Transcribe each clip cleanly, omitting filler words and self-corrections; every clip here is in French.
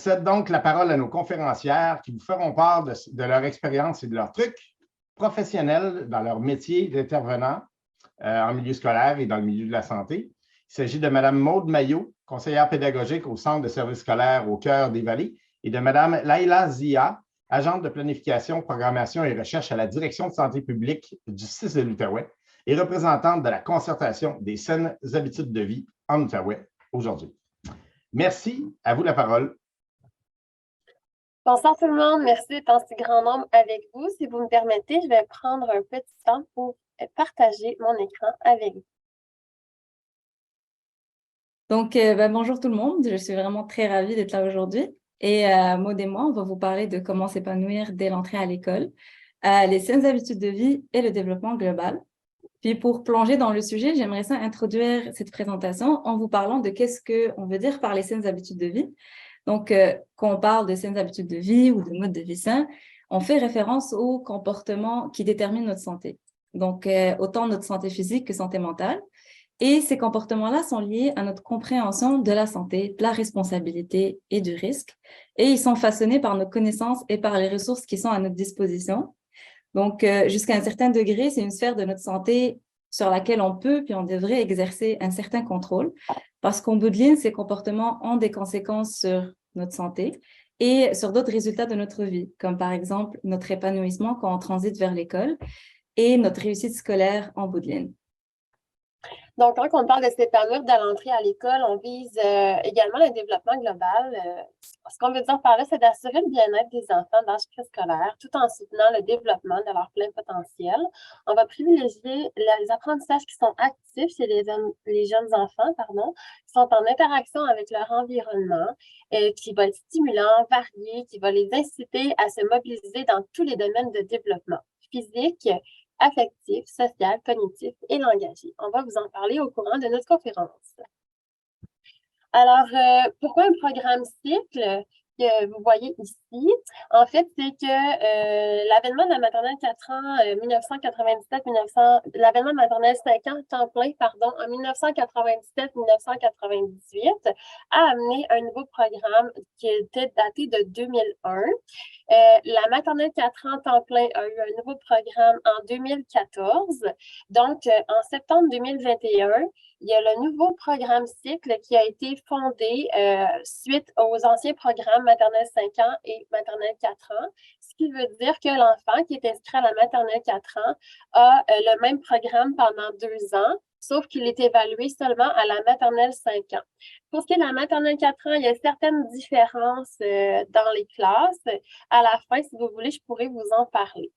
cède donc la parole à nos conférencières qui vous feront part de leur expérience et de leurs trucs professionnels dans leur métier d'intervenant en milieu scolaire et dans le milieu de la santé. Il s'agit de Mme Maude Maillot, conseillère pédagogique au Centre de services scolaires au cœur des Vallées, et de Mme Laïla Zia, agente de planification, programmation et recherche à la Direction de santé publique du CIS de l'Outaouais et représentante de la concertation des saines habitudes de vie en Outaouais aujourd'hui. Merci, à vous la parole. Bonsoir tout le monde, merci d'être en si grand nombre avec vous. Si vous me permettez, je vais prendre un petit temps pour partager mon écran avec vous. Donc, bonjour tout le monde, je suis vraiment très ravie d'être là aujourd'hui. Et Maud et moi, on va vous parler de comment s'épanouir dès l'entrée à l'école, les saines habitudes de vie et le développement global. Puis pour plonger dans le sujet, j'aimerais ça introduire cette présentation en vous parlant de qu'est-ce qu'on veut dire par les saines habitudes de vie. Donc, quand on parle de saines habitudes de vie ou de mode de vie sain, on fait référence aux comportements qui déterminent notre santé. Donc, autant notre santé physique que santé mentale. Et ces comportements-là sont liés à notre compréhension de la santé, de la responsabilité et du risque. Et ils sont façonnés par nos connaissances et par les ressources qui sont à notre disposition. Donc, jusqu'à un certain degré, c'est une sphère de notre santé sur laquelle on peut puis on devrait exercer un certain contrôle parce qu'en bout de ligne, ces comportements ont des conséquences sur notre santé et sur d'autres résultats de notre vie, comme par exemple notre épanouissement quand on transite vers l'école et notre réussite scolaire en bout de ligne. Donc, quand on parle de s'épanouir dès l'entrée à l'école, on vise également le développement global. Ce qu'on veut dire par là, c'est d'assurer le bien-être des enfants d'âge préscolaire tout en soutenant le développement de leur plein potentiel. On va privilégier les apprentissages qui sont actifs chez les jeunes enfants, qui sont en interaction avec leur environnement, qui va être stimulant, varié, qui va les inciter à se mobiliser dans tous les domaines de développement physique, affectif, social, cognitif et langagier. On va vous en parler au courant de notre conférence. Alors, pourquoi un programme cycle que vous voyez ici? En fait, c'est que l'avènement de la maternelle 4 ans, 1997-1900, l'avènement de maternelle 5 ans, temps plein, en 1997-1998, a amené un nouveau programme qui était daté de 2001. La maternelle 4 ans, temps plein, a eu un nouveau programme en 2014. Donc, en septembre 2021, il y a le nouveau programme cycle qui a été fondé suite aux anciens programmes maternelle 5 ans et maternelle 4 ans, ce qui veut dire que l'enfant qui est inscrit à la maternelle 4 ans a le même programme pendant 2 ans, sauf qu'il est évalué seulement à la maternelle 5 ans. Pour ce qui est de la maternelle 4 ans, il y a certaines différences dans les classes. À la fin, si vous voulez, je pourrais vous en parler.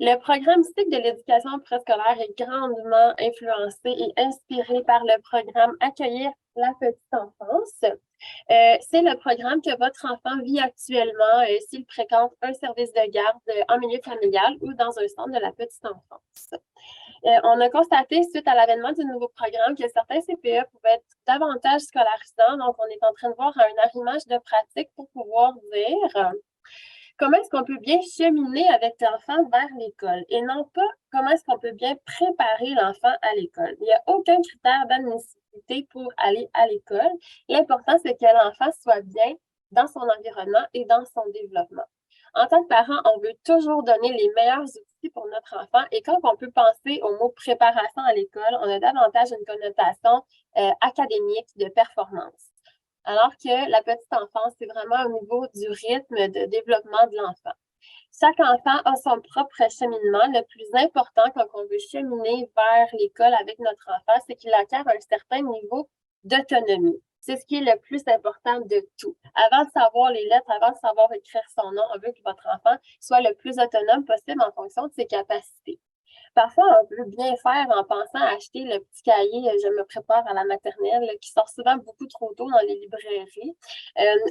Le programme cycle de l'éducation préscolaire est grandement influencé et inspiré par le programme Accueillir la petite enfance. C'est le programme que votre enfant vit actuellement s'il fréquente un service de garde en milieu familial ou dans un centre de la petite enfance. On a constaté, suite à l'avènement du nouveau programme, que certains CPE pouvaient être davantage scolarisants. Donc, on est en train de voir un arrimage de pratiques pour pouvoir dire comment est-ce qu'on peut bien cheminer avec l'enfant vers l'école et non pas comment est-ce qu'on peut bien préparer l'enfant à l'école. Il n'y a aucun critère d'admissibilité pour aller à l'école. L'important, c'est que l'enfant soit bien dans son environnement et dans son développement. En tant que parent, on veut toujours donner les meilleurs outils pour notre enfant et quand on peut penser au mot préparation à l'école, on a davantage une connotation académique de performance. Alors que la petite enfance, c'est vraiment au niveau du rythme de développement de l'enfant. Chaque enfant a son propre cheminement. Le plus important quand on veut cheminer vers l'école avec notre enfant, c'est qu'il acquiert un certain niveau d'autonomie. C'est ce qui est le plus important de tout. Avant de savoir les lettres, avant de savoir écrire son nom, on veut que votre enfant soit le plus autonome possible en fonction de ses capacités. Parfois, on peut bien faire en pensant à acheter le petit cahier « Je me prépare à la maternelle » qui sort souvent beaucoup trop tôt dans les librairies.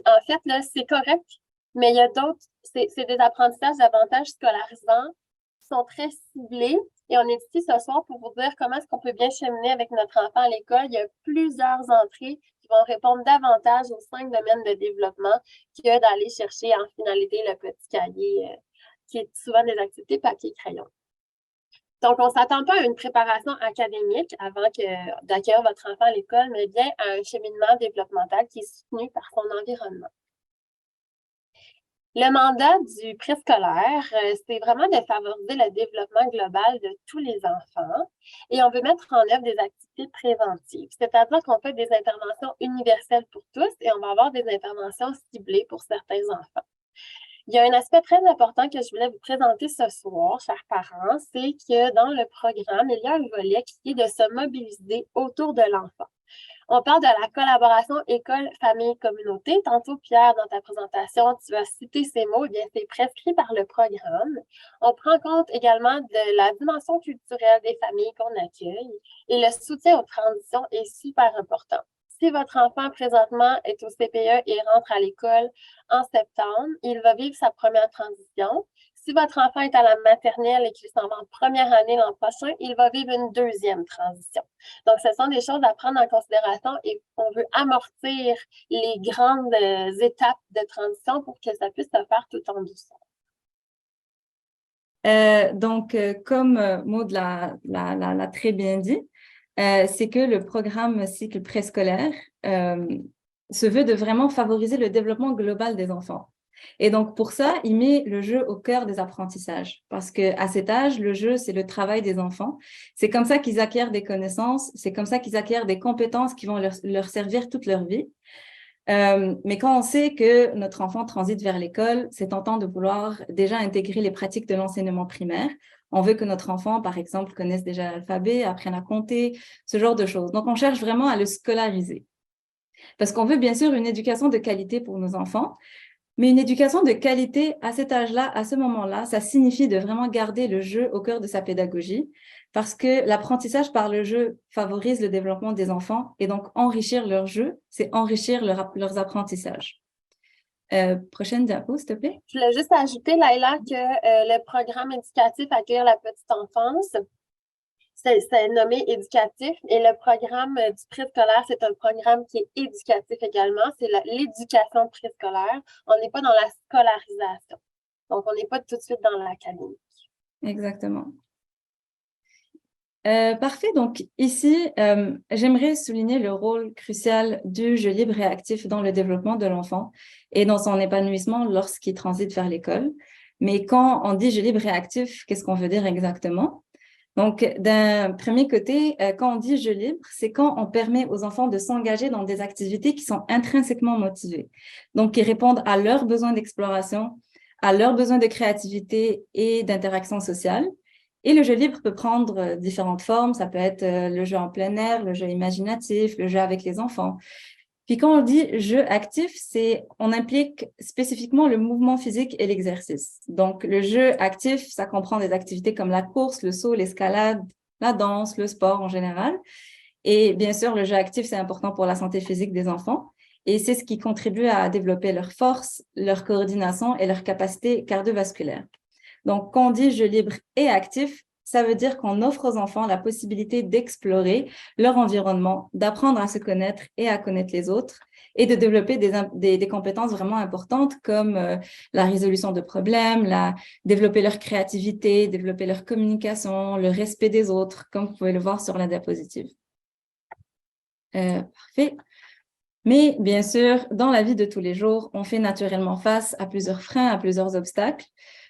En fait, là, c'est correct, mais il y a d'autres, c'est des apprentissages davantage scolarisants qui sont très ciblés. Et on est ici ce soir pour vous dire comment est-ce qu'on peut bien cheminer avec notre enfant à l'école. Il y a plusieurs entrées qui vont répondre davantage aux 5 domaines de développement que d'aller chercher en finalité le petit cahier qui est souvent des activités papier-crayon. Donc, on ne s'attend pas à une préparation académique avant d'accueillir votre enfant à l'école, mais bien à un cheminement développemental qui est soutenu par son environnement. Le mandat du préscolaire, c'est vraiment de favoriser le développement global de tous les enfants et on veut mettre en œuvre des activités préventives. C'est-à-dire qu'on fait des interventions universelles pour tous et on va avoir des interventions ciblées pour certains enfants. Il y a un aspect très important que je voulais vous présenter ce soir, chers parents, c'est que dans le programme, il y a un volet qui est de se mobiliser autour de l'enfant. On parle de la collaboration école, famille, communauté. Tantôt, Pierre, dans ta présentation, tu as cité ces mots. Eh bien, c'est prescrit par le programme. On prend compte également de la dimension culturelle des familles qu'on accueille et le soutien aux transitions est super important. Si votre enfant présentement est au CPE et rentre à l'école en septembre, il va vivre sa première transition. Si votre enfant est à la maternelle et qu'il s'en va en première année l'an prochain, il va vivre une deuxième transition. Donc, ce sont des choses à prendre en considération et on veut amortir les grandes étapes de transition pour que ça puisse se faire tout en douceur. Comme Maud l'a très bien dit, c'est que le programme cycle préscolaire se veut de vraiment favoriser le développement global des enfants. Et donc, pour ça, il met le jeu au cœur des apprentissages. Parce qu'à cet âge, le jeu, c'est le travail des enfants. C'est comme ça qu'ils acquièrent des connaissances. C'est comme ça qu'ils acquièrent des compétences qui vont leur servir toute leur vie. Mais quand on sait que notre enfant transite vers l'école, c'est tentant de vouloir déjà intégrer les pratiques de l'enseignement primaire. On veut que notre enfant, par exemple, connaisse déjà l'alphabet, apprenne à compter, ce genre de choses. Donc, on cherche vraiment à le scolariser. Parce qu'on veut bien sûr une éducation de qualité pour nos enfants, mais une éducation de qualité à cet âge-là, à ce moment-là, ça signifie de vraiment garder le jeu au cœur de sa pédagogie parce que l'apprentissage par le jeu favorise le développement des enfants et donc enrichir leur jeu, c'est enrichir leurs apprentissages. Prochaine diapo, s'il te plaît. Je voulais juste ajouter, Laila, que le programme éducatif Accueillir la petite enfance, c'est nommé éducatif et le programme du préscolaire, c'est un programme qui est éducatif également. C'est l'éducation préscolaire. On n'est pas dans la scolarisation. Donc, on n'est pas tout de suite dans l'académique. Exactement. Parfait. Donc, ici, j'aimerais souligner le rôle crucial du jeu libre et actif dans le développement de l'enfant et dans son épanouissement lorsqu'il transite vers l'école. Mais quand on dit jeu libre et actif, qu'est-ce qu'on veut dire exactement? Donc, d'un premier côté, quand on dit jeu libre, c'est quand on permet aux enfants de s'engager dans des activités qui sont intrinsèquement motivées. Donc, qui répondent à leurs besoins d'exploration, à leurs besoins de créativité et d'interaction sociale. Et le jeu libre peut prendre différentes formes. Ça peut être le jeu en plein air, le jeu imaginatif, le jeu avec les enfants. Puis quand on dit jeu actif, on implique spécifiquement le mouvement physique et l'exercice. Donc, le jeu actif, ça comprend des activités comme la course, le saut, l'escalade, la danse, le sport en général. Et bien sûr, le jeu actif, c'est important pour la santé physique des enfants. Et c'est ce qui contribue à développer leur force, leur coordination et leur capacité cardiovasculaire. Donc, quand on dit jeu libre et actif, ça veut dire qu'on offre aux enfants la possibilité d'explorer leur environnement, d'apprendre à se connaître et à connaître les autres et de développer des compétences vraiment importantes comme la résolution de problèmes, développer leur créativité, développer leur communication, le respect des autres, comme vous pouvez le voir sur la diapositive. Parfait. Mais bien sûr, dans la vie de tous les jours, on fait naturellement face à plusieurs freins, à plusieurs obstacles.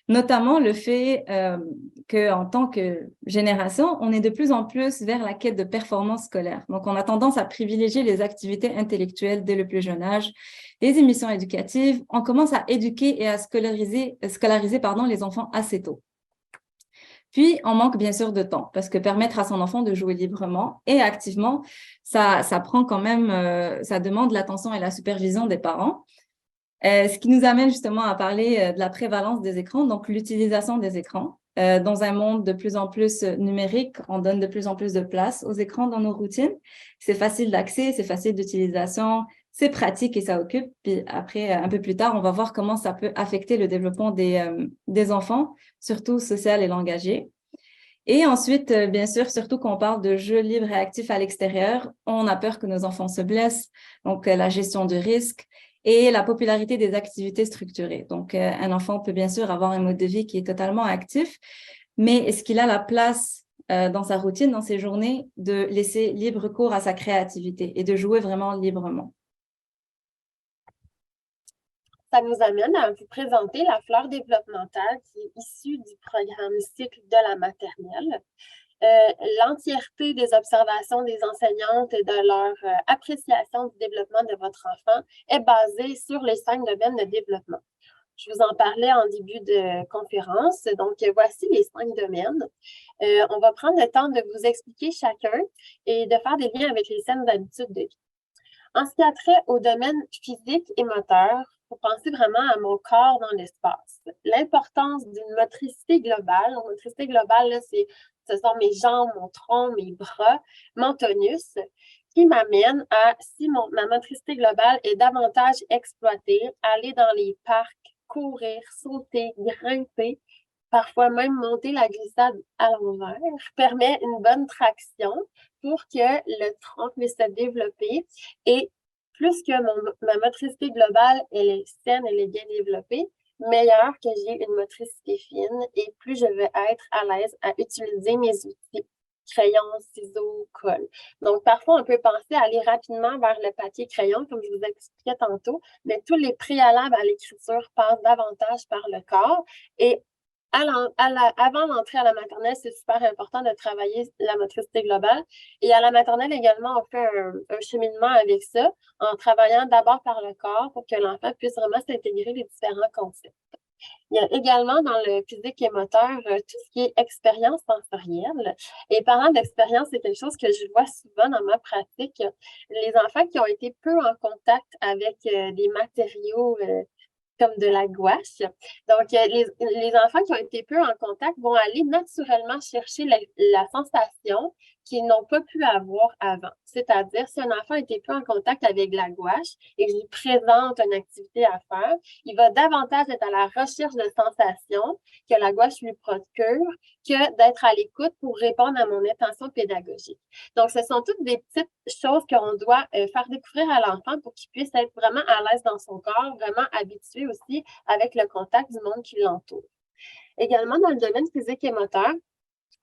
Notamment le fait qu'en tant que génération, on est de plus en plus vers la quête de performance scolaire. Donc, on a tendance à privilégier les activités intellectuelles dès le plus jeune âge, les émissions éducatives. On commence à éduquer et à scolariser les enfants assez tôt. Puis, on manque bien sûr de temps parce que permettre à son enfant de jouer librement et activement, ça prend quand même, ça demande l'attention et la supervision des parents. Ce qui nous amène justement à parler de la prévalence des écrans, donc l'utilisation des écrans. Dans un monde de plus en plus numérique, on donne de plus en plus de place aux écrans dans nos routines. C'est facile d'accès, c'est facile d'utilisation, c'est pratique et ça occupe. Puis après, un peu plus tard, on va voir comment ça peut affecter le développement des enfants, surtout social et langagier. Et ensuite, bien sûr, surtout quand on parle de jeux libres et actifs à l'extérieur, on a peur que nos enfants se blessent, donc la gestion du risque et la popularité des activités structurées. Donc, un enfant peut bien sûr avoir un mode de vie qui est totalement actif, mais est-ce qu'il a la place dans sa routine, dans ses journées, de laisser libre cours à sa créativité et de jouer vraiment librement. Ça nous amène à vous présenter la fleur développementale qui est issue du programme cycle de la maternelle. L'entièreté des observations des enseignantes et de leur appréciation du développement de votre enfant est basée sur les 5 domaines de développement. Je vous en parlais en début de conférence. Donc, voici les 5 domaines. On va prendre le temps de vous expliquer chacun et de faire des liens avec les saines habitudes de vie. En ce qui a trait au domaine physique et moteur, il faut penser vraiment à mon corps dans l'espace. L'importance d'une motricité globale. La motricité globale, là, ce sont mes jambes, mon tronc, mes bras, mon tonus, qui m'amène à, si ma motricité globale est davantage exploitée, aller dans les parcs, courir, sauter, grimper, parfois même monter la glissade à l'envers, permet une bonne traction pour que le tronc puisse se développer. Et plus que ma motricité globale, elle est saine, elle est bien développée, meilleure que j'ai une motricité fine et plus je vais être à l'aise à utiliser mes outils, crayons, ciseaux, colle. Donc, parfois, on peut penser à aller rapidement vers le papier-crayon, comme je vous expliquais tantôt, mais tous les préalables à l'écriture passent davantage par le corps. Et avant l'entrée à la maternelle, c'est super important de travailler la motricité globale. Et à la maternelle également, on fait un cheminement avec ça, en travaillant d'abord par le corps pour que l'enfant puisse vraiment s'intégrer les différents concepts. Il y a également dans le physique et moteur tout ce qui est expérience sensorielle. Et parlant d'expérience, c'est quelque chose que je vois souvent dans ma pratique. Les enfants qui ont été peu en contact avec des matériaux comme de la gouache. Donc, les enfants qui ont été peu en contact vont aller naturellement chercher la sensation qu'ils n'ont pas pu avoir avant. C'est-à-dire, si un enfant était peu en contact avec la gouache et je lui présente une activité à faire, il va davantage être à la recherche de sensations que la gouache lui procure que d'être à l'écoute pour répondre à mon intention pédagogique. Donc, ce sont toutes des petites choses qu'on doit faire découvrir à l'enfant pour qu'il puisse être vraiment à l'aise dans son corps, vraiment habitué aussi avec le contact du monde qui l'entoure. Également, dans le domaine physique et moteur,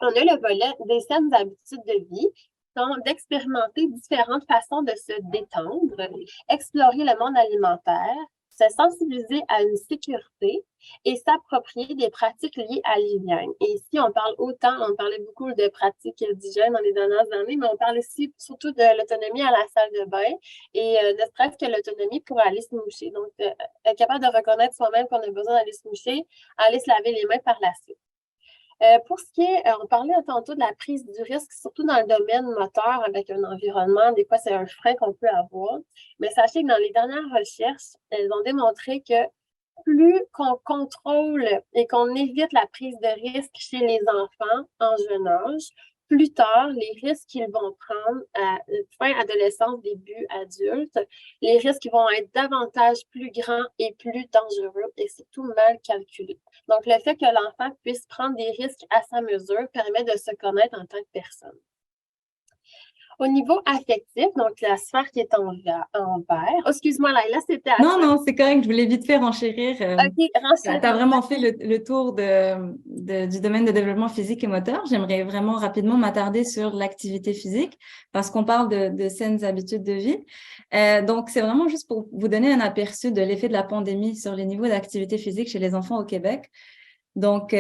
on a le volet des saines habitudes de vie, donc d'expérimenter différentes façons de se détendre, explorer le monde alimentaire, se sensibiliser à une sécurité et s'approprier des pratiques liées à l'hygiène. Et ici, on parlait beaucoup de pratiques d'hygiène dans les dernières années, mais on parle aussi surtout de l'autonomie à la salle de bain et ne serait-ce que l'autonomie pour aller se moucher. Donc, être capable de reconnaître soi-même qu'on a besoin d'aller se moucher, aller se laver les mains par la suite. Pour ce qui est, on parlait tantôt de la prise du risque, surtout dans le domaine moteur avec un environnement. Des fois, c'est un frein qu'on peut avoir. Mais sachez que dans les dernières recherches, elles ont démontré que plus qu'on contrôle et qu'on évite la prise de risque chez les enfants en jeune âge, plus tard, les risques qu'ils vont prendre à fin adolescence, début adulte, les risques vont être davantage plus grands et plus dangereux et c'est tout mal calculé. Donc, le fait que l'enfant puisse prendre des risques à sa mesure permet de se connaître en tant que personne. Au niveau affectif, donc la sphère qui est en vert. Oh, excuse-moi, là c'était à Non, non, c'est correct. Je voulais vite faire renchérir. OK, renchérir. Tu as vraiment fait le tour du domaine de développement physique et moteur. J'aimerais vraiment rapidement m'attarder sur l'activité physique parce qu'on parle de saines habitudes de vie. Donc, c'est vraiment juste pour vous donner un aperçu de l'effet de la pandémie sur les niveaux d'activité physique chez les enfants au Québec. Donc,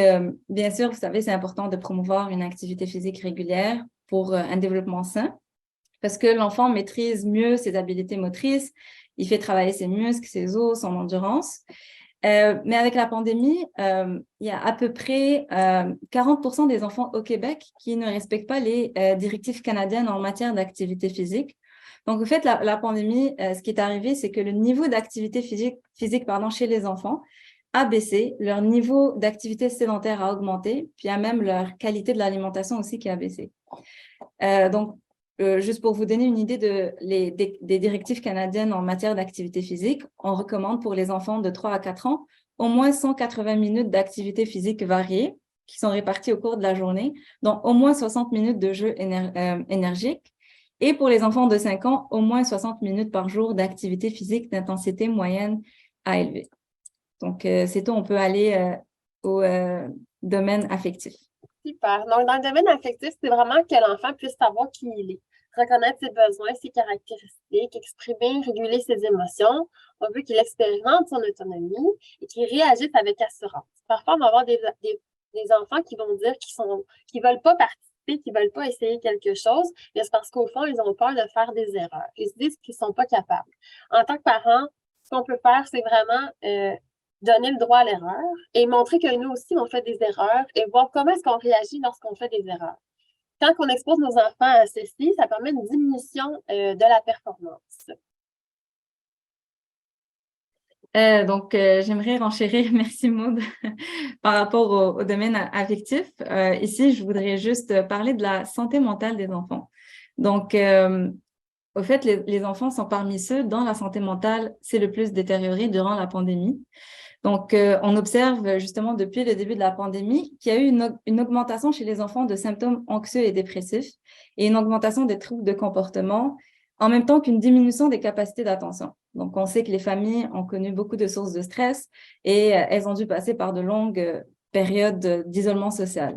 bien sûr, vous savez, c'est important de promouvoir une activité physique régulière pour un développement sain. Parce que l'enfant maîtrise mieux ses habiletés motrices, il fait travailler ses muscles, ses os, son endurance. Mais avec la pandémie, il y a à peu près 40% des enfants au Québec qui ne respectent pas les directives canadiennes en matière d'activité physique. Donc, en fait, la pandémie, ce qui est arrivé, c'est que le niveau d'activité physique chez les enfants a baissé, leur niveau d'activité sédentaire a augmenté, puis il y a même leur qualité de l'alimentation aussi qui a baissé. Donc, juste pour vous donner une idée des directives canadiennes en matière d'activité physique, on recommande pour les enfants de 3 à 4 ans au moins 180 minutes d'activité physique variée qui sont réparties au cours de la journée, dont au moins 60 minutes de jeu énergique. Et pour les enfants de 5 ans, au moins 60 minutes par jour d'activité physique d'intensité moyenne à élevée. Donc, c'est tout, on peut aller au domaine affectif. Super. Donc, dans le domaine affectif, c'est vraiment que l'enfant puisse savoir qui il est, reconnaître ses besoins, ses caractéristiques, exprimer, réguler ses émotions. On veut qu'il expérimente son autonomie et qu'il réagisse avec assurance. Parfois, on va avoir des enfants qui vont dire qu'ils veulent pas participer, qu'ils veulent pas essayer quelque chose, mais c'est parce qu'au fond, ils ont peur de faire des erreurs. Ils se disent qu'ils sont pas capables. En tant que parent, ce qu'on peut faire, c'est vraiment donner le droit à l'erreur et montrer que nous aussi, on fait des erreurs et voir comment est-ce qu'on réagit lorsqu'on fait des erreurs. Quand on expose nos enfants à ceci, ça permet une diminution de la performance. J'aimerais renchérir, merci Maud, par rapport au domaine affectif. Ici, je voudrais juste parler de la santé mentale des enfants. Donc, au fait, les enfants sont parmi ceux dont la santé mentale s'est le plus détériorée durant la pandémie. Donc, on observe justement depuis le début de la pandémie qu'il y a eu une augmentation chez les enfants de symptômes anxieux et dépressifs et une augmentation des troubles de comportement, en même temps qu'une diminution des capacités d'attention. Donc, on sait que les familles ont connu beaucoup de sources de stress et elles ont dû passer par de longues périodes d'isolement social.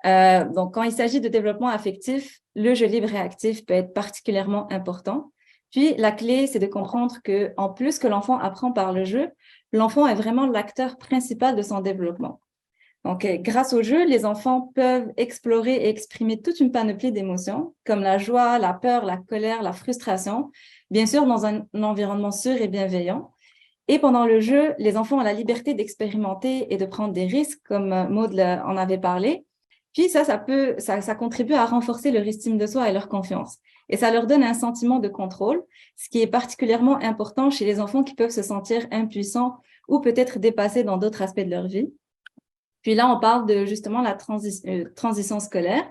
Donc, quand il s'agit de développement affectif, le jeu libre et actif peut être particulièrement important. Puis, la clé, c'est de comprendre qu'en plus que l'enfant apprend par le jeu, l'enfant est vraiment l'acteur principal de son développement. Donc, grâce au jeu, les enfants peuvent explorer et exprimer toute une panoplie d'émotions, comme la joie, la peur, la colère, la frustration, bien sûr dans un environnement sûr et bienveillant. Et pendant le jeu, les enfants ont la liberté d'expérimenter et de prendre des risques, comme Maud en avait parlé. Puis ça contribue à renforcer leur estime de soi et leur confiance. Et ça leur donne un sentiment de contrôle, ce qui est particulièrement important chez les enfants qui peuvent se sentir impuissants ou peut-être dépassés dans d'autres aspects de leur vie. Puis là, on parle de justement la transition scolaire,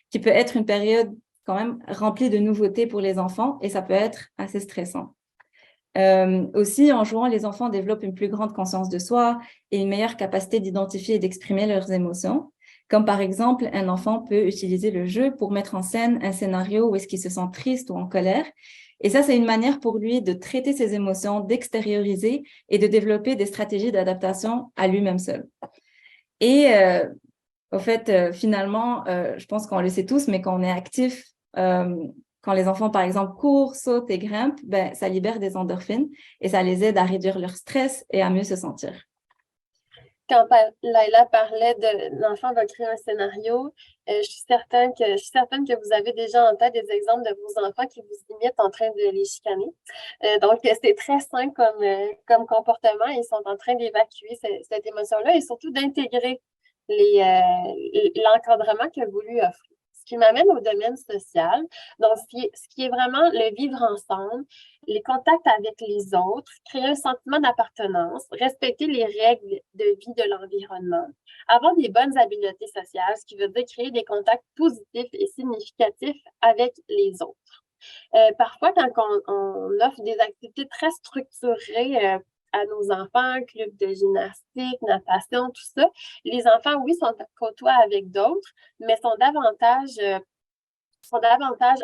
qui peut être une période quand même remplie de nouveautés pour les enfants et ça peut être assez stressant. Aussi, en jouant, les enfants développent une plus grande conscience de soi et une meilleure capacité d'identifier et d'exprimer leurs émotions. Comme par exemple, un enfant peut utiliser le jeu pour mettre en scène un scénario où est-ce qu'il se sent triste ou en colère. Et ça, c'est une manière pour lui de traiter ses émotions, d'extérioriser et de développer des stratégies d'adaptation à lui-même seul. Et au fait, finalement, je pense qu'on le sait tous, mais quand on est actif, quand les enfants, par exemple, courent, sautent et grimpent, ben, ça libère des endorphines et ça les aide à réduire leur stress et à mieux se sentir. Quand Laila parlait de l'enfant va créer un scénario, je suis certaine que vous avez déjà en tête des exemples de vos enfants qui vous imitent en train de les chicaner. Donc, c'est très sain comme comportement. Ils sont en train d'évacuer cette émotion-là et surtout d'intégrer l'encadrement que vous lui offrez. Ce qui m'amène au domaine social. Donc, ce qui est vraiment le vivre ensemble, les contacts avec les autres, créer un sentiment d'appartenance, respecter les règles de vie de l'environnement, avoir des bonnes habiletés sociales, ce qui veut dire créer des contacts positifs et significatifs avec les autres. Parfois, quand on offre des activités très structurées à nos enfants, clubs de gymnastique, natation, tout ça, les enfants, oui, sont côtoient avec d'autres, mais sont davantage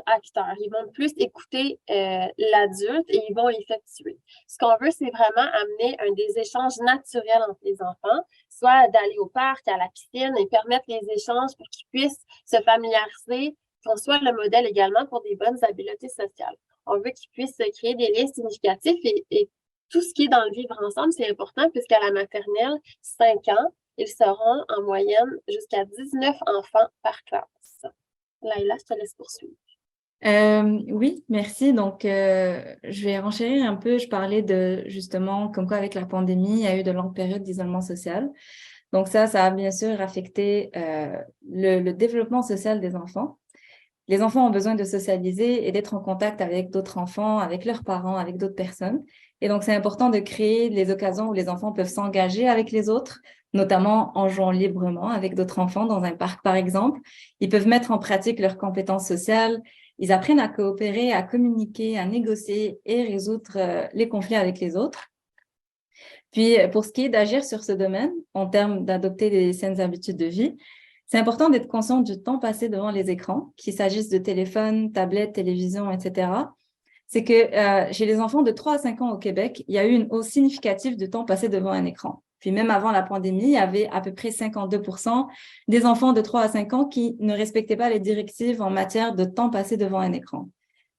acteurs. Ils vont plus écouter l'adulte et ils vont effectuer. Ce qu'on veut, c'est vraiment amener des échanges naturels entre les enfants, soit d'aller au parc, à la piscine et permettre les échanges pour qu'ils puissent se familiariser, qu'on soit le modèle également pour des bonnes habiletés sociales. On veut qu'ils puissent créer des liens significatifs et tout ce qui est dans le vivre ensemble, c'est important puisqu'à la maternelle, 5 ans, ils seront en moyenne jusqu'à 19 enfants par classe. Laila, je te laisse poursuivre. Oui, merci. Donc, je vais renchérir un peu. Je parlais de justement comme quoi avec la pandémie, il y a eu de longues périodes d'isolement social. Donc ça a bien sûr affecté le développement social des enfants. Les enfants ont besoin de socialiser et d'être en contact avec d'autres enfants, avec leurs parents, avec d'autres personnes. Et donc, c'est important de créer les occasions où les enfants peuvent s'engager avec les autres, notamment en jouant librement avec d'autres enfants dans un parc, par exemple. Ils peuvent mettre en pratique leurs compétences sociales. Ils apprennent à coopérer, à communiquer, à négocier et résoudre les conflits avec les autres. Puis, pour ce qui est d'agir sur ce domaine, en termes d'adopter des saines habitudes de vie, c'est important d'être conscient du temps passé devant les écrans, qu'il s'agisse de téléphone, tablette, télévision, etc. C'est que chez les enfants de 3 à 5 ans au Québec, il y a eu une hausse significative du temps passé devant un écran. Puis même avant la pandémie, il y avait à peu près 52% des enfants de 3 à 5 ans qui ne respectaient pas les directives en matière de temps passé devant un écran.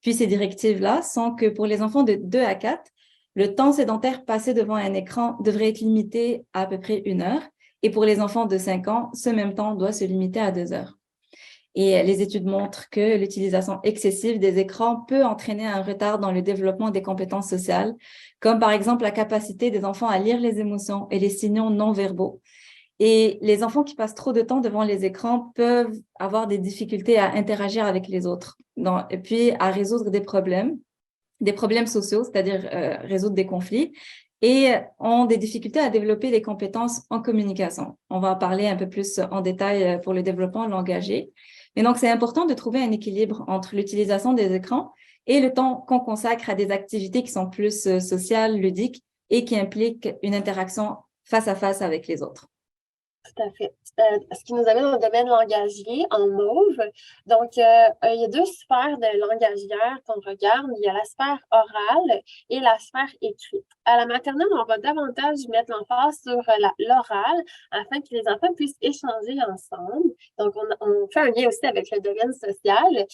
Puis ces directives-là sont que pour les enfants de 2 à 4, le temps sédentaire passé devant un écran devrait être limité à peu près 1 heure. Et pour les enfants de 5 ans, ce même temps doit se limiter à 2 heures. Et les études montrent que l'utilisation excessive des écrans peut entraîner un retard dans le développement des compétences sociales, comme par exemple la capacité des enfants à lire les émotions et les signaux non verbaux. Et les enfants qui passent trop de temps devant les écrans peuvent avoir des difficultés à interagir avec les autres, et puis à résoudre des problèmes sociaux, c'est-à-dire résoudre des conflits, et ont des difficultés à développer des compétences en communication. On va en parler un peu plus en détail pour le développement langagier. Mais donc, c'est important de trouver un équilibre entre l'utilisation des écrans et le temps qu'on consacre à des activités qui sont plus sociales, ludiques et qui impliquent une interaction face à face avec les autres. Tout à fait. Ce qui nous amène dans le domaine langagier en mauve. Donc, il y a 2 sphères de langagière qu'on regarde. Il y a la sphère orale et la sphère écrite. À la maternelle, on va davantage mettre l'emphase sur l'oral afin que les enfants puissent échanger ensemble. Donc, on fait un lien aussi avec le domaine social,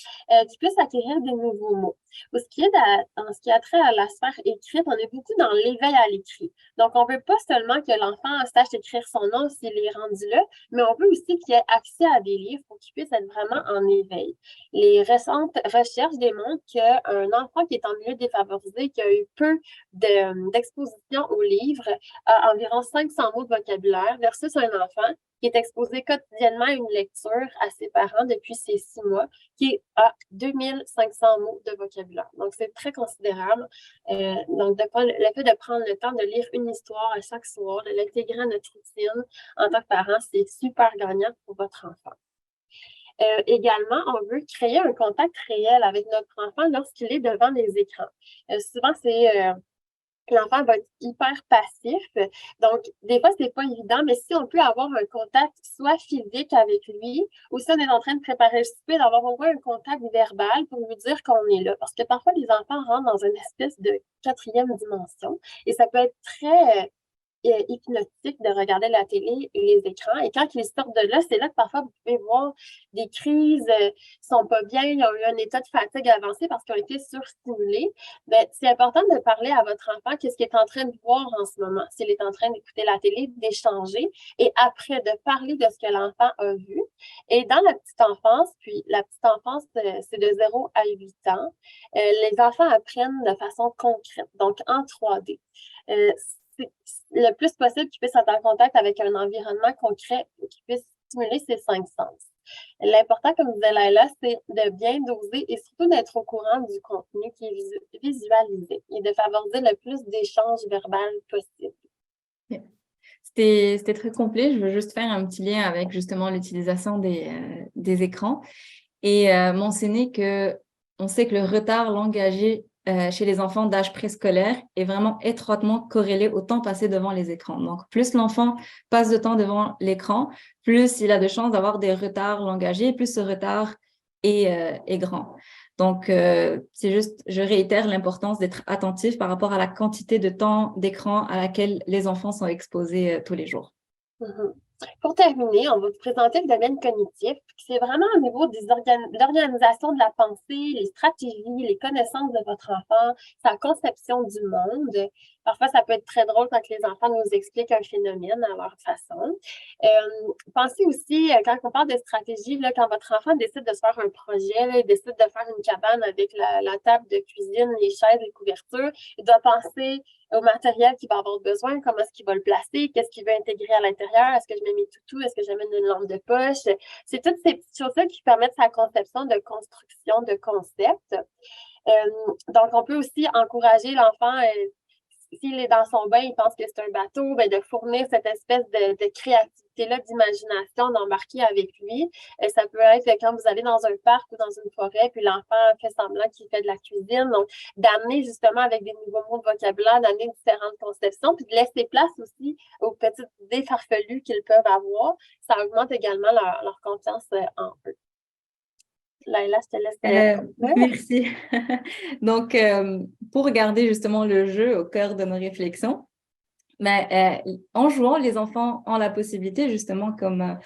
qui puissent acquérir des nouveaux mots. En ce qui a trait à la sphère écrite, on est beaucoup dans l'éveil à l'écrit. Donc, on ne veut pas seulement que l'enfant sache écrire son nom s'il est rendu là, mais on veut aussi qu'il ait accès à des livres pour qu'il puisse être vraiment en éveil. Les récentes recherches démontrent qu'un enfant qui est en milieu défavorisé, qui a eu peu d'exposition aux livres, a environ 500 mots de vocabulaire versus un enfant qui est exposé quotidiennement à une lecture à ses parents depuis ses 6 mois, qui a 2500 mots de vocabulaire. Donc, c'est très considérable. Donc, le fait de prendre le temps de lire une histoire à chaque soir, de l'intégrer à notre routine en tant que parent, c'est super gagnant pour votre enfant. Également, on veut créer un contact réel avec notre enfant lorsqu'il est devant les écrans. Souvent, l'enfant va être hyper passif. Donc, des fois, c'est pas évident, mais si on peut avoir un contact soit physique avec lui, ou si on est en train de préparer le souper, d'avoir au moins un contact verbal pour lui dire qu'on est là. Parce que parfois, les enfants rentrent dans une espèce de 4e dimension et ça peut être très hypnotique de regarder la télé et les écrans. Et quand ils sortent de là, c'est là que parfois vous pouvez voir des crises, sont pas bien, ils ont eu un état de fatigue avancé parce qu'ils ont été surstimulés. Mais c'est important de parler à votre enfant qu'est-ce qu'il est en train de voir en ce moment. S'il est en train d'écouter la télé, d'échanger et après de parler de ce que l'enfant a vu. Et dans la petite enfance, puis la petite enfance, c'est de 0 à 8 ans, les enfants apprennent de façon concrète, donc en 3D. Le plus possible qu'ils puissent être en contact avec un environnement concret qui puisse stimuler ses 5 sens. L'important, comme disait Laila, c'est de bien doser et surtout d'être au courant du contenu qui est visualisé et de favoriser le plus d'échanges verbaux possible. C'était très complet. Je veux juste faire un petit lien avec justement l'utilisation des écrans et mentionner qu'on sait que le retard langagier chez les enfants d'âge préscolaire est vraiment étroitement corrélé au temps passé devant les écrans. Donc, plus l'enfant passe de temps devant l'écran, plus il a de chances d'avoir des retards langagiers, plus ce retard est grand. Donc, c'est juste, je réitère l'importance d'être attentif par rapport à la quantité de temps d'écran à laquelle les enfants sont exposés tous les jours. Mm-hmm. Pour terminer, on va vous présenter le domaine cognitif. C'est vraiment au niveau de l'organisation de la pensée, les stratégies, les connaissances de votre enfant, sa conception du monde. Parfois, ça peut être très drôle quand les enfants nous expliquent un phénomène à leur façon. Pensez aussi, quand on parle de stratégie, là, quand votre enfant décide de se faire un projet, là, il décide de faire une cabane avec la table de cuisine, les chaises, les couvertures, il doit penser au matériel qu'il va avoir besoin, comment est-ce qu'il va le placer, qu'est-ce qu'il veut intégrer à l'intérieur, est-ce que je mets mes toutous, est-ce que j'amène une lampe de poche. C'est toutes ces petites choses-là qui permettent sa conception de construction de concept. Donc, on peut aussi encourager l'enfant, s'il est dans son bain, il pense que c'est un bateau, de fournir cette espèce de créativité-là, d'imagination, d'embarquer avec lui. Ça peut être quand vous allez dans un parc ou dans une forêt, puis l'enfant fait semblant qu'il fait de la cuisine. Donc, d'amener justement avec des nouveaux mots de vocabulaire, d'amener différentes conceptions, puis de laisser place aussi aux petites idées farfelues qu'ils peuvent avoir. Ça augmente également leur confiance en eux. Laila, je te laisse. Merci. Donc, pour garder justement le jeu au cœur de nos réflexions, Mais en jouant, les enfants ont la possibilité, justement, comme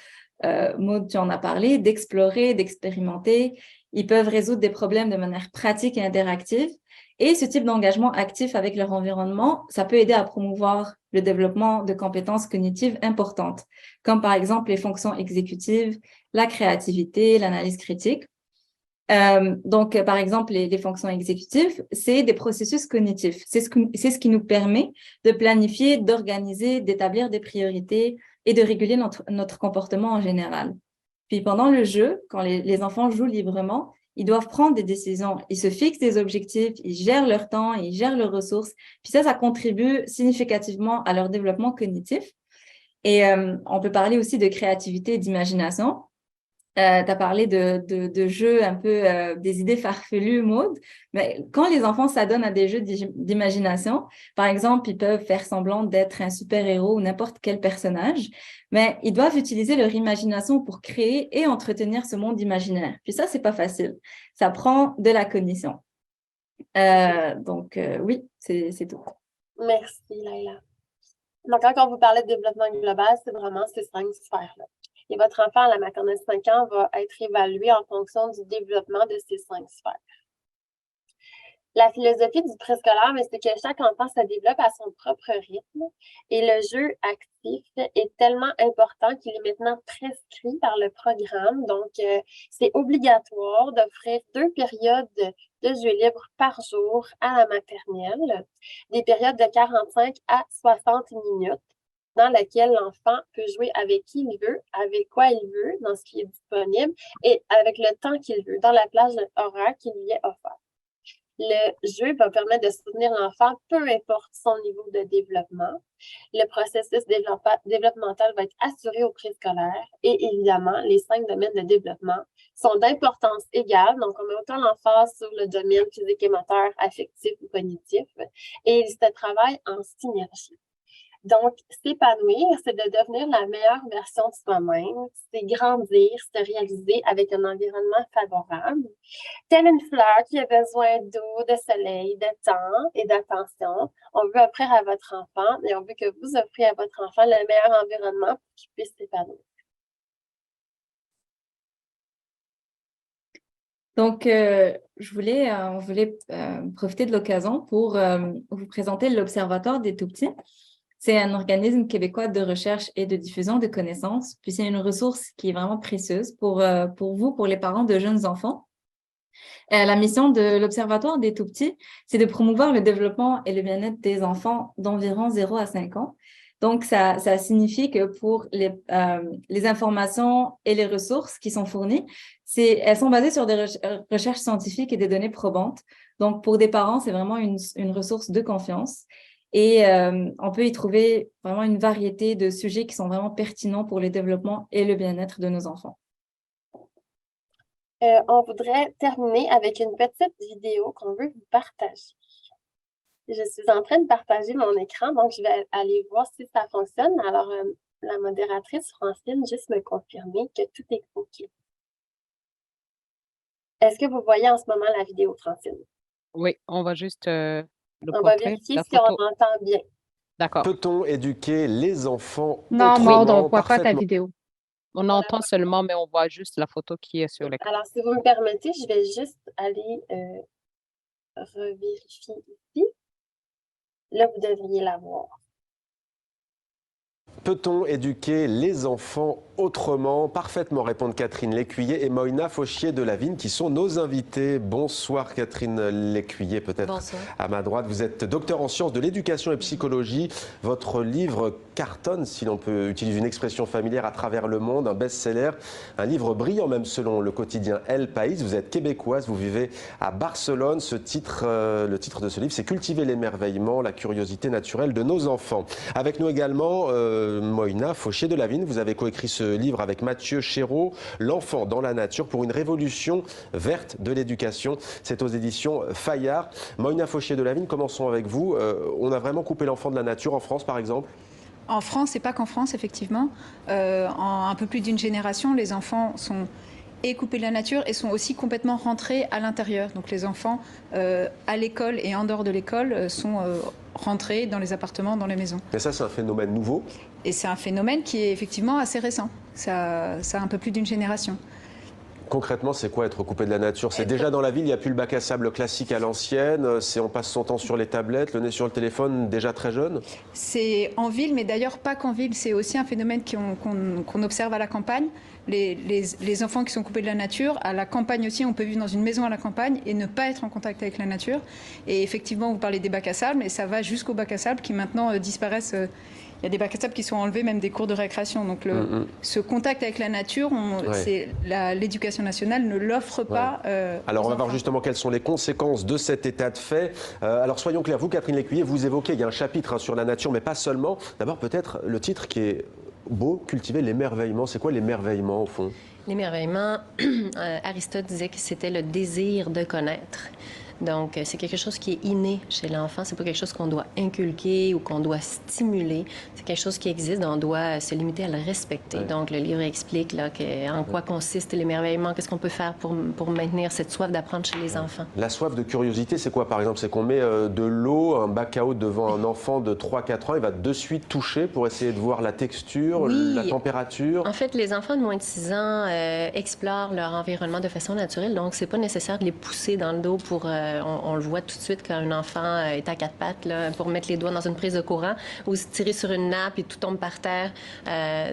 Maud, tu en as parlé, d'explorer, d'expérimenter. Ils peuvent résoudre des problèmes de manière pratique et interactive. Et ce type d'engagement actif avec leur environnement, ça peut aider à promouvoir le développement de compétences cognitives importantes, comme par exemple les fonctions exécutives, la créativité, l'analyse critique. Donc, par exemple, les fonctions exécutives, c'est des processus cognitifs. C'est ce qui nous permet de planifier, d'organiser, d'établir des priorités et de réguler notre comportement en général. Puis pendant le jeu, quand les enfants jouent librement, ils doivent prendre des décisions. Ils se fixent des objectifs, ils gèrent leur temps, ils gèrent leurs ressources. Puis ça contribue significativement à leur développement cognitif. Et on peut parler aussi de créativité et d'imagination. Tu as parlé de jeux un peu, des idées farfelues, Maud, mais quand les enfants s'adonnent à des jeux d'imagination, par exemple, ils peuvent faire semblant d'être un super-héros ou n'importe quel personnage, mais ils doivent utiliser leur imagination pour créer et entretenir ce monde imaginaire. Puis ça, c'est pas facile. Ça prend de la cognition. Donc, oui, c'est tout. Merci, Laila. Donc, quand on vous parlait de développement global, c'est vraiment ces 5 sphères-là. Et votre enfant à la maternelle 5 ans va être évalué en fonction du développement de ces 5 sphères. La philosophie du préscolaire, c'est que chaque enfant se développe à son propre rythme et le jeu actif est tellement important qu'il est maintenant prescrit par le programme. Donc, c'est obligatoire d'offrir 2 périodes de jeu libre par jour à la maternelle, des périodes de 45 à 60 minutes dans lesquelles l'enfant peut jouer avec qui il veut, avec quoi il veut, dans ce qui est disponible et avec le temps qu'il veut, dans la plage horaire qui lui est offerte. Le jeu va permettre de soutenir l'enfant, peu importe son niveau de développement. Le processus développemental va être assuré au préscolaire et évidemment, les 5 domaines de développement sont d'importance égale. Donc, on met autant l'emphase sur le domaine physique et moteur, affectif ou cognitif et il se travaille en synergie. Donc, s'épanouir, c'est de devenir la meilleure version de soi-même, c'est grandir, se réaliser avec un environnement favorable. Telle une fleur qui a besoin d'eau, de soleil, de temps et d'attention, on veut offrir à votre enfant et on veut que vous offriez à votre enfant le meilleur environnement pour qu'il puisse s'épanouir. Donc, on voulait profiter de l'occasion pour vous présenter l'Observatoire des tout-petits. C'est un organisme québécois de recherche et de diffusion de connaissances. Puis c'est une ressource qui est vraiment précieuse pour vous, pour les parents de jeunes enfants. La mission de l'Observatoire des tout-petits, c'est de promouvoir le développement et le bien-être des enfants d'environ 0 à 5 ans. Donc, ça signifie que pour les informations et les ressources qui sont fournies, elles sont basées sur des recherches scientifiques et des données probantes. Donc, pour des parents, c'est vraiment une ressource de confiance. Et on peut y trouver vraiment une variété de sujets qui sont vraiment pertinents pour le développement et le bien-être de nos enfants. On voudrait terminer avec une petite vidéo qu'on veut vous partager. Je suis en train de partager mon écran, donc je vais aller voir si ça fonctionne. Alors, la modératrice Francine, juste me confirmer que tout est OK. Est-ce que vous voyez en ce moment la vidéo, Francine? Oui, on va juste on va vérifier si on entend bien. D'accord. Peut-on éduquer les enfants Non, Maud, on ne voit pas ta vidéo. On entend seulement, mais on voit juste la photo qui est sur l'écran. Alors, si vous me permettez, je vais juste aller revérifier ici. Là, vous devriez la voir. Peut-on éduquer les enfants autrement? Parfaitement, répondent Catherine Lécuyer et Moïna Fauchier de Lavigne qui sont nos invités. Bonsoir Catherine Lécuyer, peut-être à ma droite. Vous êtes docteur en sciences de l'éducation et psychologie. Votre livre cartonne, si l'on peut utiliser une expression familière, à travers le monde, un best-seller, un livre brillant même selon le quotidien El País. Vous êtes québécoise, vous vivez à Barcelone. Le titre de ce livre, c'est Cultiver l'émerveillement, la curiosité naturelle de nos enfants. Avec nous également Moïna Fauchier de Lavigne. Vous avez coécrit ce livre avec Mathieu Chéreau, L'enfant dans la nature pour une révolution verte de l'éducation. C'est aux éditions Fayard. Moïna Fauchier de Lavigne, commençons avec vous. On a vraiment coupé l'enfant de la nature en France, par exemple? En France, et pas qu'en France, effectivement. En un peu plus d'une génération, les enfants sont coupés de la nature et sont aussi complètement rentrés à l'intérieur. Donc les enfants, à l'école et en dehors de l'école, sont rentrer dans les appartements, dans les maisons. Mais ça, c'est un phénomène nouveau? Et c'est un phénomène qui est effectivement assez récent. Ça a un peu plus d'une génération. Concrètement, c'est quoi être coupé de la nature? C'est déjà dans la ville, il n'y a plus le bac à sable classique à l'ancienne, on passe son temps sur les tablettes, le nez sur le téléphone déjà très jeune? C'est en ville, mais d'ailleurs pas qu'en ville, c'est aussi un phénomène qu'on observe à la campagne. Les enfants qui sont coupés de la nature, à la campagne aussi, on peut vivre dans une maison à la campagne et ne pas être en contact avec la nature. Et effectivement, vous parlez des bacs à sable, mais ça va jusqu'aux bacs à sable qui maintenant disparaissent. Il y a des bacs à sable qui sont enlevés, même des cours de récréation. Donc ce contact avec la nature, l'éducation nationale ne l'offre pas. Alors on va voir justement quelles sont les conséquences de cet état de fait. Alors soyons clairs, vous Catherine Lécuyer, vous évoquez, il y a un chapitre sur la nature, mais pas seulement. D'abord peut-être le titre qui est beau, cultiver l'émerveillement. C'est quoi l'émerveillement au fond? L'émerveillement, Aristote disait que c'était le désir de connaître. Donc, c'est quelque chose qui est inné chez l'enfant. C'est pas quelque chose qu'on doit inculquer ou qu'on doit stimuler. C'est quelque chose qui existe, on doit se limiter à le respecter. Donc, le livre explique là, en quoi consiste l'émerveillement, qu'est-ce qu'on peut faire pour maintenir cette soif d'apprendre chez les enfants. La soif de curiosité, c'est quoi par exemple? C'est qu'on met de l'eau, un bac à eau devant un enfant de 3-4 ans, il va de suite toucher pour essayer de voir la texture, la température. En fait, les enfants de moins de 6 ans explorent leur environnement de façon naturelle. Donc, c'est pas nécessaire de les pousser dans le dos pour... on le voit tout de suite quand un enfant est à 4 pattes là, pour mettre les doigts dans une prise de courant ou se tirer sur une nappe et tout tombe par terre.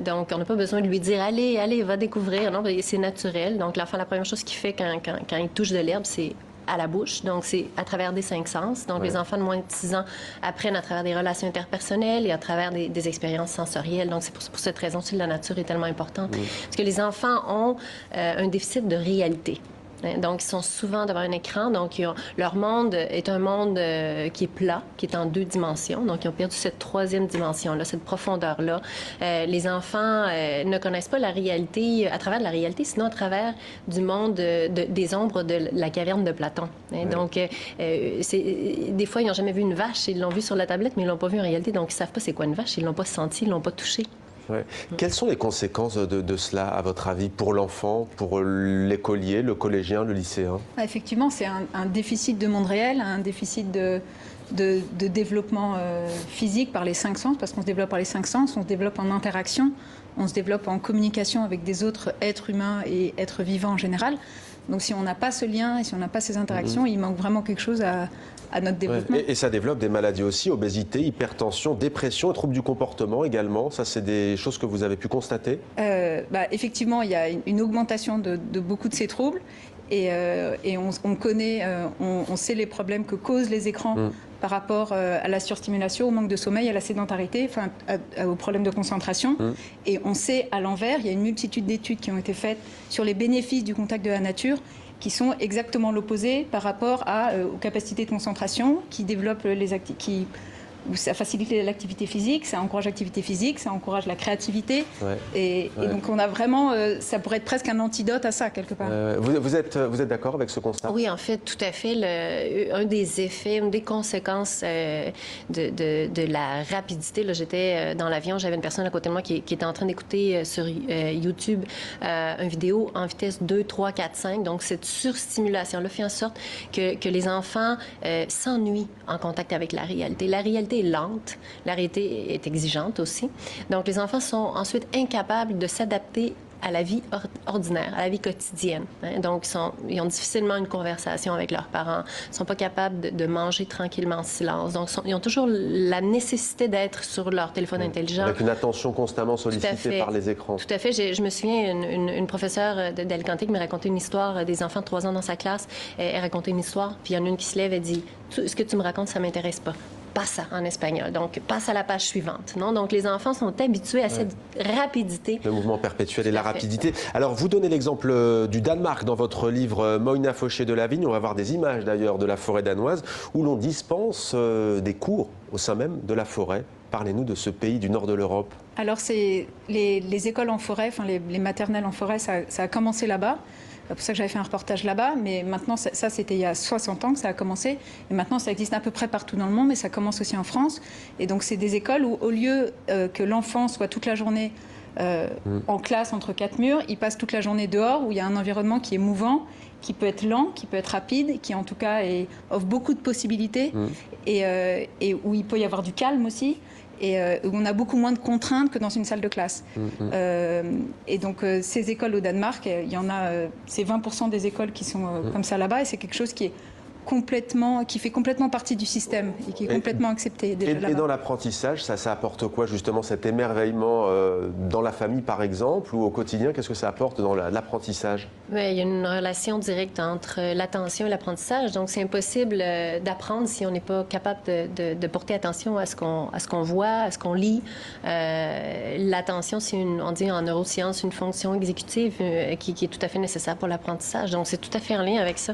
Donc, on n'a pas besoin de lui dire « Allez, allez, va découvrir ». Non, c'est naturel. Donc, l'enfant, la première chose qu'il fait quand il touche de l'herbe, c'est à la bouche. Donc, c'est à travers des 5 sens. Donc, les enfants de moins de 6 ans apprennent à travers des relations interpersonnelles et à travers des expériences sensorielles. Donc, c'est pour cette raison que la nature est tellement importante. Parce que les enfants ont un déficit de réalité. Donc, ils sont souvent devant un écran. Donc, leur monde est un monde qui est plat, qui est en 2 dimensions. Donc, ils ont perdu cette 3e dimension-là, cette profondeur-là. Les enfants ne connaissent pas la réalité à travers de la réalité, sinon à travers du monde des ombres de la caverne de Platon. Donc, des fois, ils n'ont jamais vu une vache. Ils l'ont vue sur la tablette, mais ils ne l'ont pas vue en réalité. Donc, ils ne savent pas c'est quoi une vache. Ils ne l'ont pas sentie, ils ne l'ont pas touchée. Quelles sont les conséquences de cela, à votre avis, pour l'enfant, pour l'écolier, le collégien, le lycéen? Effectivement, c'est un déficit de monde réel, un déficit de développement physique par les 5 sens, parce qu'on se développe par les 5 sens, on se développe en interaction, on se développe en communication avec des autres êtres humains et êtres vivants en général. Donc si on n'a pas ce lien et si on n'a pas ces interactions, il manque vraiment quelque chose à notre développement. Et ça développe des maladies aussi, obésité, hypertension, dépression, troubles du comportement également. Ça, c'est des choses que vous avez pu constater? Effectivement, il y a une augmentation de beaucoup de ces troubles. Et on connaît, on sait les problèmes que causent les écrans par rapport à la surstimulation, au manque de sommeil, à la sédentarité, aux problèmes de concentration. Et on sait à l'envers, il y a une multitude d'études qui ont été faites sur les bénéfices du contact de la nature, qui sont exactement l'opposé par rapport aux capacités de concentration, qui développent ça facilite l'activité physique, ça encourage l'activité physique, ça encourage la créativité. Et donc, on a vraiment... ça pourrait être presque un antidote à ça, quelque part. Vous êtes d'accord avec ce constat? Oui, en fait, tout à fait. Un des effets, une des conséquences de la rapidité, là, j'étais dans l'avion, j'avais une personne à côté de moi qui était en train d'écouter sur YouTube une vidéo en vitesse 2, 3, 4, 5. Donc, cette surstimulation-là fait en sorte que les enfants s'ennuient en contact avec la réalité. La réalité est lente, la réalité est exigeante aussi. Donc, les enfants sont ensuite incapables de s'adapter à la vie ordinaire, à la vie quotidienne. Donc, ils ont difficilement une conversation avec leurs parents. Ils ne sont pas capables de manger tranquillement en silence. Donc, ils ont toujours la nécessité d'être sur leur téléphone intelligent. Avec une attention constamment sollicitée par les écrans. Tout à fait. Je me souviens, une professeure d'Alicante qui me racontait une histoire des enfants de 3 ans dans sa classe. Elle racontait une histoire, puis il y en a une qui se lève et dit « Ce que tu me racontes, ça ne m'intéresse pas. » Passa en espagnol. Donc, passe à la page suivante. Non? Donc, les enfants sont habitués à cette rapidité. Le mouvement perpétuel et la rapidité. Alors, vous donnez l'exemple du Danemark dans votre livre Moina Fauché de la Vigne. On va voir des images d'ailleurs de la forêt danoise où l'on dispense des cours au sein même de la forêt. Parlez-nous de ce pays du nord de l'Europe. Alors, c'est les écoles en forêt, enfin les maternelles en forêt, ça a commencé là-bas. C'est pour ça que j'avais fait un reportage là-bas, mais maintenant, ça c'était il y a 60 ans que ça a commencé, et maintenant ça existe à peu près partout dans le monde, mais ça commence aussi en France. Et donc c'est des écoles où, au lieu que l'enfant soit toute la journée en classe entre quatre murs. Ils passent toute la journée dehors où il y a un environnement qui est mouvant, qui peut être lent, qui peut être rapide, qui en tout cas offre beaucoup de possibilités et où il peut y avoir du calme aussi. Et où on a beaucoup moins de contraintes que dans une salle de classe. Et donc, ces écoles au Danemark, il y en a, c'est 20% des écoles qui sont comme ça là-bas, et c'est quelque chose qui fait complètement partie du système et qui est complètement accepté déjà là-bas. Et dans l'apprentissage, ça apporte quoi justement, cet émerveillement dans la famille par exemple, ou au quotidien, qu'est-ce que ça apporte dans l'apprentissage? Il y a une relation directe entre l'attention et l'apprentissage. Donc, c'est impossible d'apprendre si on n'est pas capable de porter attention à ce qu'on voit, à ce qu'on lit. L'attention, on dit en neurosciences, une fonction exécutive qui est tout à fait nécessaire pour l'apprentissage. Donc, c'est tout à fait en lien avec ça.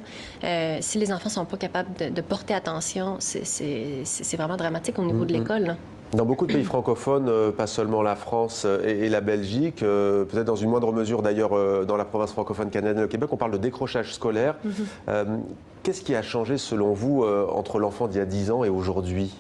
Si les enfants ne sont pas capables de porter attention, c'est vraiment dramatique au niveau de l'école. Dans beaucoup de pays francophones, pas seulement la France et la Belgique, peut-être dans une moindre mesure d'ailleurs dans la province francophone canadienne, le Québec, on parle de décrochage scolaire. Qu'est-ce qui a changé selon vous entre l'enfant d'il y a 10 ans et aujourd'hui?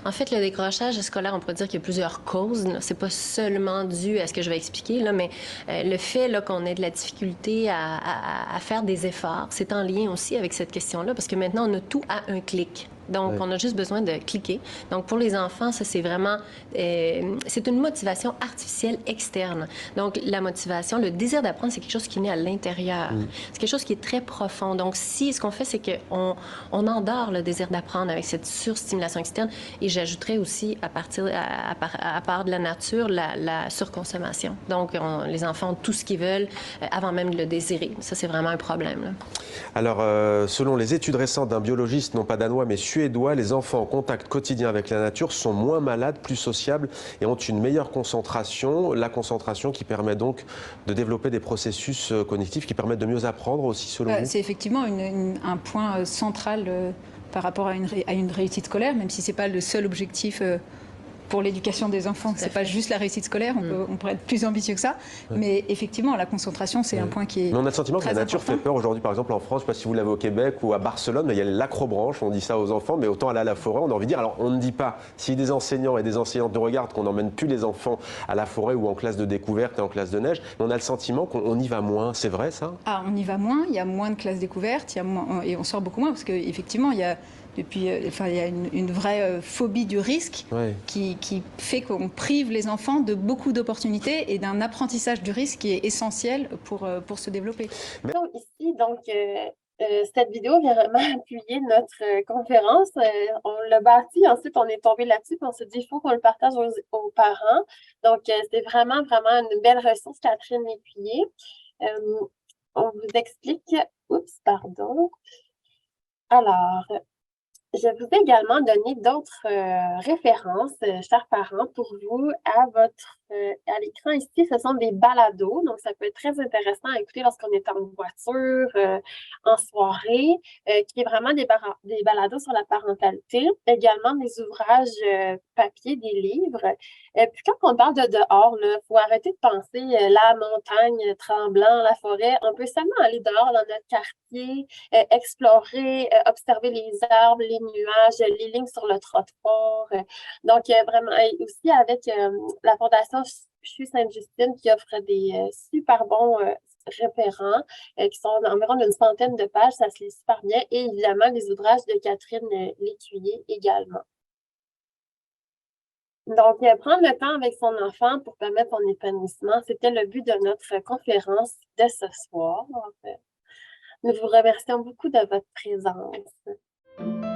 En fait, le décrochage scolaire, on pourrait dire qu'il y a plusieurs causes. C'est pas seulement dû à ce que je vais expliquer, là, mais le fait qu'on ait de la difficulté à faire des efforts, c'est en lien aussi avec cette question-là, parce que maintenant, on a tout à un clic. Donc, on a juste besoin de cliquer. Donc, pour les enfants, ça, c'est vraiment... c'est une motivation artificielle externe. Donc, la motivation, le désir d'apprendre, c'est quelque chose qui naît à l'intérieur. C'est quelque chose qui est très profond. Donc, ce qu'on fait, c'est qu'on endort le désir d'apprendre avec cette surstimulation externe. Et j'ajouterais aussi, à part de la nature, la surconsommation. Donc, les enfants ont tout ce qu'ils veulent avant même de le désirer. Ça, c'est vraiment un problème, là. Alors, selon les études récentes d'un biologiste, non pas danois, mais suédois, les enfants en contact quotidien avec la nature sont moins malades, plus sociables et ont une meilleure concentration. La concentration qui permet donc de développer des processus cognitifs qui permettent de mieux apprendre aussi, selon vous? C'est effectivement un point central par rapport à une réussite scolaire, même si ce n'est pas le seul objectif pour l'éducation des enfants. C'est pas juste la réussite scolaire, on pourrait être plus ambitieux que ça. Mais effectivement, la concentration, c'est un point qui est. Mais on a le sentiment que la nature important. fait peur aujourd'hui, par exemple en France, je ne sais pas si vous l'avez au Québec ou à Barcelone, mais il y a l'acrobranche, on dit ça aux enfants, mais autant aller à la forêt, on a envie de dire. Alors on ne dit pas, si des enseignants et des enseignantes nous regardent, qu'on n'emmène plus les enfants à la forêt ou en classe de découverte et en classe de neige, mais on a le sentiment qu'on y va moins. C'est vrai ça? Ah, on y va moins, il y a moins de classes découvertes, et on sort beaucoup moins, parce qu'effectivement, il y a il y a une vraie phobie du risque qui fait qu'on prive les enfants de beaucoup d'opportunités et d'un apprentissage du risque qui est essentiel pour se développer. Ici, donc, cette vidéo vient vraiment appuyer notre conférence. On l'a bâti, ensuite on est tombé là-dessus, puis on s'est dit il faut qu'on le partage aux parents. Donc, c'est vraiment une belle ressource, Catherine Lécuyer. On vous explique. Oups, pardon. Alors, je vous ai également donné d'autres références, chers parents, pour vous à l'écran ici. Ce sont des balados, donc ça peut être très intéressant à écouter lorsqu'on est en voiture, en soirée, qui est vraiment des balados sur la parentalité, également des ouvrages papier, des livres. Puis quand on parle de dehors, il faut arrêter de penser la montagne tremblant, la forêt. On peut seulement aller dehors dans notre quartier, explorer, observer les arbres, les nuages, les lignes sur le trottoir. Donc, vraiment, et aussi avec la Fondation CHU Sainte-Justine qui offre des super bons référents qui sont environ d'une centaine de pages, ça se lit super bien. Et évidemment, les ouvrages de Catherine Lécuyer également. Donc, prendre le temps avec son enfant pour permettre son épanouissement, c'était le but de notre conférence de ce soir. Nous vous remercions beaucoup de votre présence.